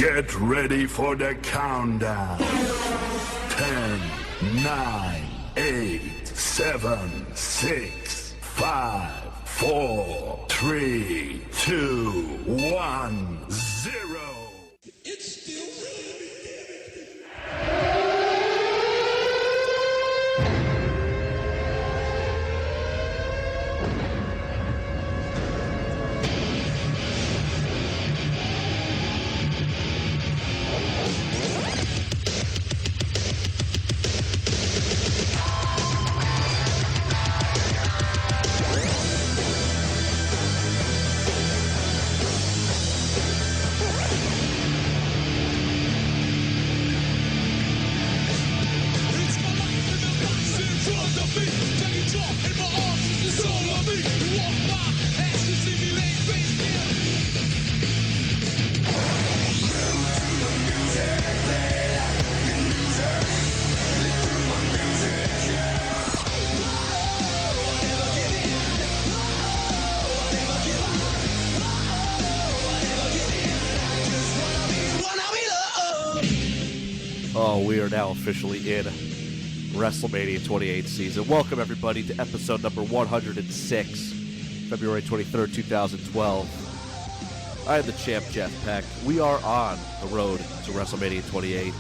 Get ready for the countdown. 10, 9, 8, 7, 6, 5, 4, 3, 2, 1, 0. It's still we are now officially in WrestleMania 28 season. Welcome, everybody, to episode number 106, February 23rd, 2012. I am the champ, Jeff Peck. We are on the road to WrestleMania 28.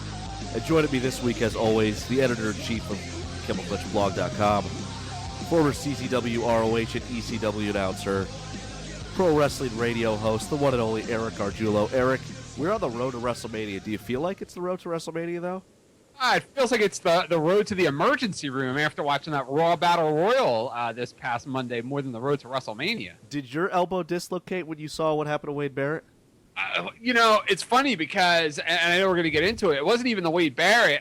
And joining me this week, as always, the editor-in-chief of CamelClutchBlog.com, former CZW, ROH, and ECW announcer, pro wrestling radio host, the one and only Eric Gargiulo. Eric, we're on the road to WrestleMania. Do you feel like it's the road to WrestleMania, though? It feels like it's the road to the emergency room after watching that Raw Battle Royal this past Monday more than the road to WrestleMania. Did your elbow dislocate when you saw what happened to Wade Barrett? It's funny because, and I know we're going to get into it, it wasn't even the Wade Barrett.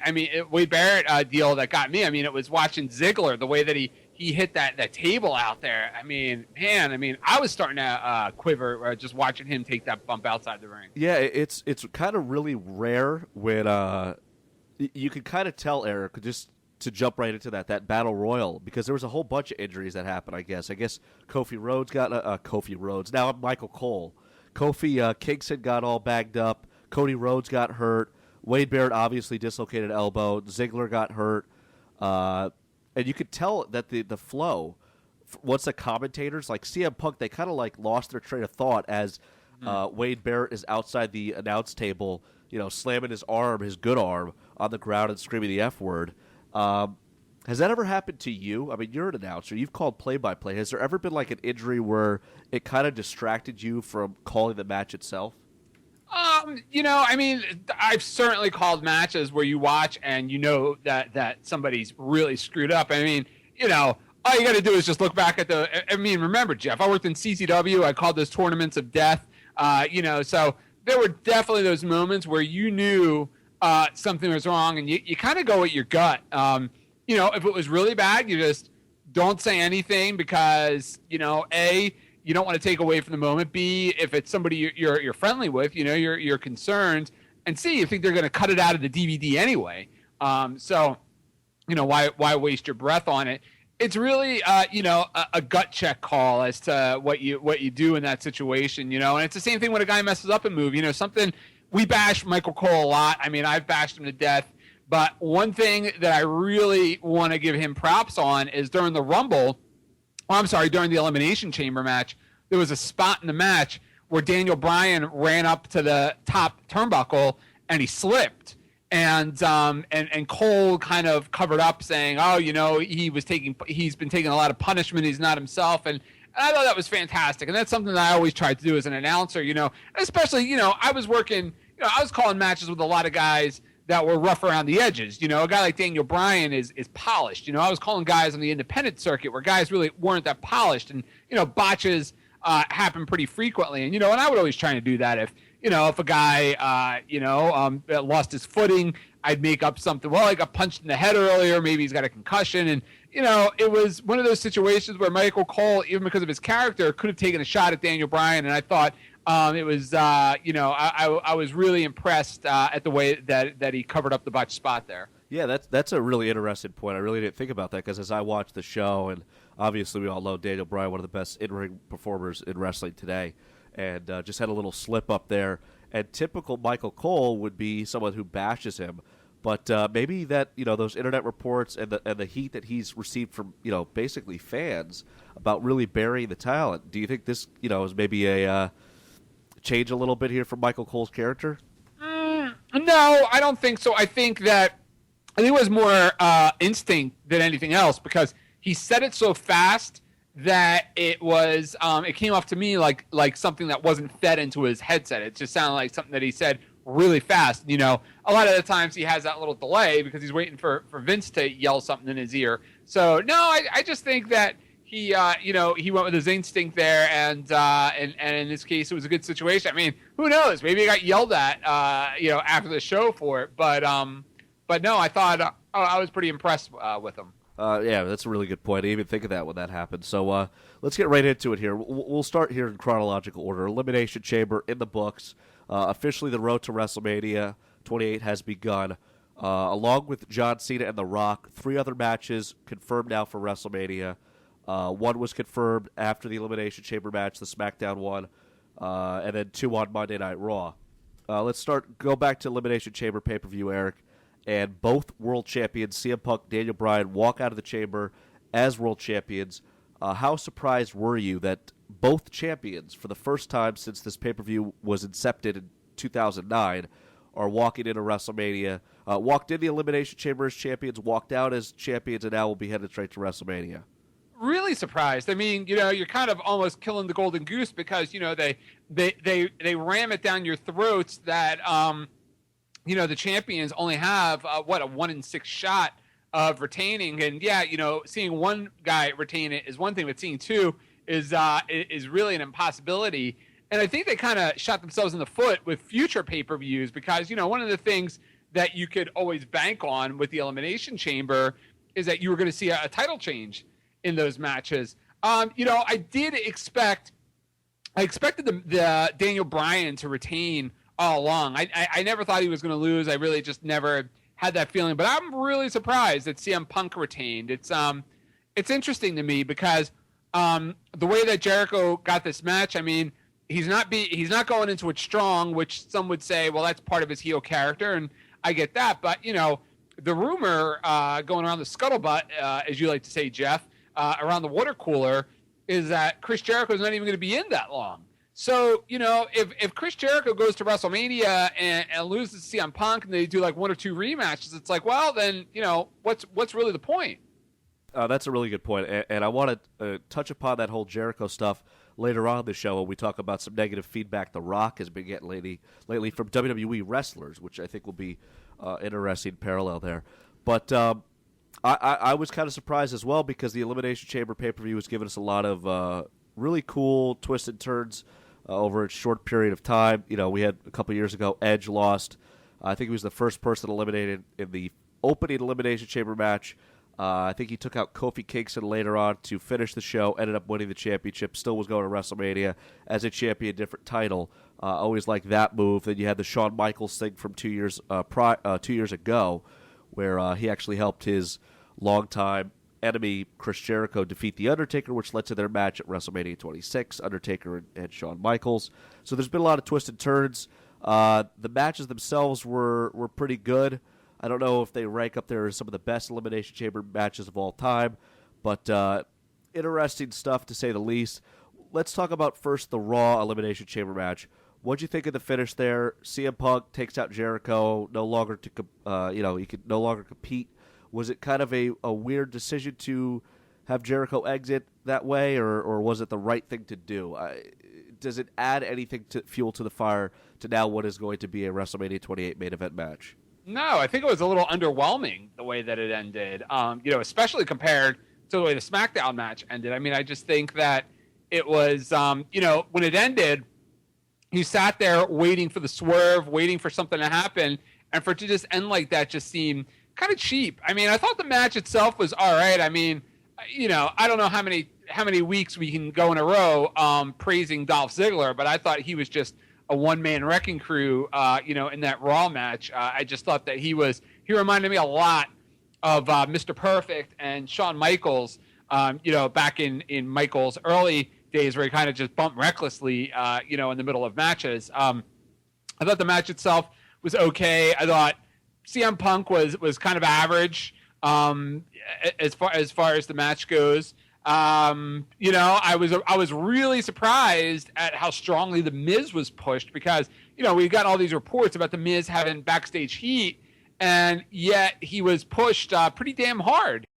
Wade Barrett deal that got me. It was watching Ziggler, the way that he hit that table out there. I was starting to quiver just watching him take that bump outside the ring. Yeah, it's kind of really rare when you can kind of tell, Eric, just to jump right into that Battle Royal, because there was a whole bunch of injuries that happened, I guess. Kofi Rhodes got Kofi Rhodes. Now I'm Michael Cole. Kofi Kingston got all bagged up. Cody Rhodes got hurt. Wade Barrett obviously dislocated elbow. Ziggler got hurt. And you could tell that the flow, once the commentators, like CM Punk, they kind of like lost their train of thought as Wade Barrett is outside the announce table, slamming his good arm, on the ground and screaming the F word. Has that ever happened to you? You're an announcer. You've called play-by-play. Has there ever been like an injury where it kind of distracted you from calling the match itself? I've certainly called matches where you watch and you know that somebody's really screwed up. All you got to do is just look back at remember, Jeff, I worked in CCW. I called those tournaments of death. So there were definitely those moments where you knew something was wrong, and you kind of go with your gut. If it was really bad, you just don't say anything because, A, you don't want to take away from the moment. B, if it's somebody you're friendly with, you're concerned. And C, you think they're going to cut it out of the DVD anyway. Why waste your breath on it? It's really, a gut check call as to what you do in that situation, and it's the same thing when a guy messes up a move, something. We bash Michael Cole a lot. I've bashed him to death. But one thing that I really want to give him props on is during the during the Elimination Chamber match, there was a spot in the match where Daniel Bryan ran up to the top turnbuckle and he slipped. And Cole kind of covered up saying, he's been taking a lot of punishment. He's not himself. And I thought that was fantastic. And that's something that I always try to do as an announcer, especially, I was working, I was calling matches with a lot of guys that were rough around the edges. A guy like Daniel Bryan is polished. I was calling guys on the independent circuit where guys really weren't that polished, and botches happen pretty frequently. And and I would always try to do that if a guy lost his footing, I'd make up something. Well, I got punched in the head earlier. Maybe he's got a concussion, and it was one of those situations where Michael Cole, even because of his character, could have taken a shot at Daniel Bryan, and I thought. It was, I was really impressed at the way that he covered up the botched spot there. Yeah, that's a really interesting point. I really didn't think about that because as I watched the show, and obviously we all know Daniel Bryan, one of the best in-ring performers in wrestling today, and just had a little slip up there. And typical Michael Cole would be someone who bashes him. But maybe that, those internet reports and the heat that he's received from, basically fans about really burying the talent. Do you think this, is maybe a change a little bit here from Michael Cole's character? No, I don't think so. I think it was more instinct than anything else, because he said it so fast that it was it came off to me like something that wasn't fed into his headset. It just sounded like something that he said really fast. A lot of the times he has that little delay because he's waiting for Vince to yell something in his ear. So no, I just think that he he went with his instinct there, and in this case it was a good situation. I mean, who knows? Maybe he got yelled at after the show for it, but no, I thought I was pretty impressed with him. Yeah, that's a really good point. I didn't even think of that when that happened. So let's get right into it here. We'll start here in chronological order. Elimination Chamber in the books. Officially, the road to WrestleMania 28 has begun. Along with John Cena and The Rock, 3 other matches confirmed now for WrestleMania. One was confirmed after the Elimination Chamber match, the SmackDown one, and then 2 on Monday Night Raw. Let's go back to Elimination Chamber pay-per-view, Eric. And both world champions, CM Punk, Daniel Bryan, walk out of the chamber as world champions. How surprised were you that both champions, for the first time since this pay-per-view was incepted in 2009, are walking into WrestleMania, walked in the Elimination Chamber as champions, walked out as champions, and now will be headed straight to WrestleMania? Really surprised. I mean, you're kind of almost killing the golden goose, because they ram it down your throats that the champions only have a 1 in 6 shot of retaining, and seeing one guy retain it is one thing, but seeing 2 is really an impossibility. And I think they kind of shot themselves in the foot with future pay-per-views, because one of the things that you could always bank on with the Elimination Chamber is that you were going to see a title change in those matches. I expected the Daniel Bryan to retain all along. I never thought he was going to lose. I really just never had that feeling. But I'm really surprised that CM Punk retained. It's interesting to me, because the way that Jericho got this match, I mean, he's not going into it strong, which some would say, well, that's part of his heel character, and I get that. But the rumor going around the scuttlebutt, as you like to say, Jeff, around the water cooler, is that Chris Jericho is not even going to be in that long. So, if Chris Jericho goes to WrestleMania and loses to CM Punk, and they do like 1 or 2 rematches, it's like, well, then, what's really the point? That's a really good point. And I want to touch upon that whole Jericho stuff later on in the show when we talk about some negative feedback The Rock has been getting lately from WWE wrestlers, which I think will be interesting parallel there. But I was kind of surprised as well, because the Elimination Chamber pay-per-view has given us a lot of really cool twists and turns over a short period of time. We had a couple years ago, Edge lost. I think he was the first person eliminated in the opening Elimination Chamber match. I think he took out Kofi Kingston later on to finish the show, ended up winning the championship, still was going to WrestleMania as a champion, different title. Always like that move. Then you had the Shawn Michaels thing from 2 years ago, where he actually helped his longtime enemy Chris Jericho defeat The Undertaker, which led to their match at WrestleMania 26, Undertaker and Shawn Michaels. So there's been a lot of twists and turns. The matches themselves were pretty good. I don't know if they rank up there as some of the best Elimination Chamber matches of all time, but interesting stuff to say the least. Let's talk about first the Raw Elimination Chamber match. What'd you think of the finish there? CM Punk takes out Jericho, he could no longer compete. Was it kind of a weird decision to have Jericho exit that way, or was it the right thing to do? Does it add anything to fuel to the fire to now what is going to be a WrestleMania 28 main event match? No, I think it was a little underwhelming the way that it ended, especially compared to the way the SmackDown match ended. I mean, I just think that it was, when it ended, you sat there waiting for the swerve, waiting for something to happen, and for it to just end like that just seemed kind of cheap. I mean, I thought the match itself was all right. I mean, I don't know how many weeks we can go in a row praising Dolph Ziggler, but I thought he was just a one-man wrecking crew, in that Raw match. I just thought that he reminded me a lot of Mr. Perfect and Shawn Michaels, back in Michaels' early days, where he kind of just bumped recklessly, in the middle of matches. I thought the match itself was okay. I thought CM Punk was kind of average as far as the match goes. I was really surprised at how strongly the Miz was pushed, because we got all these reports about the Miz having backstage heat, and yet he was pushed pretty damn hard.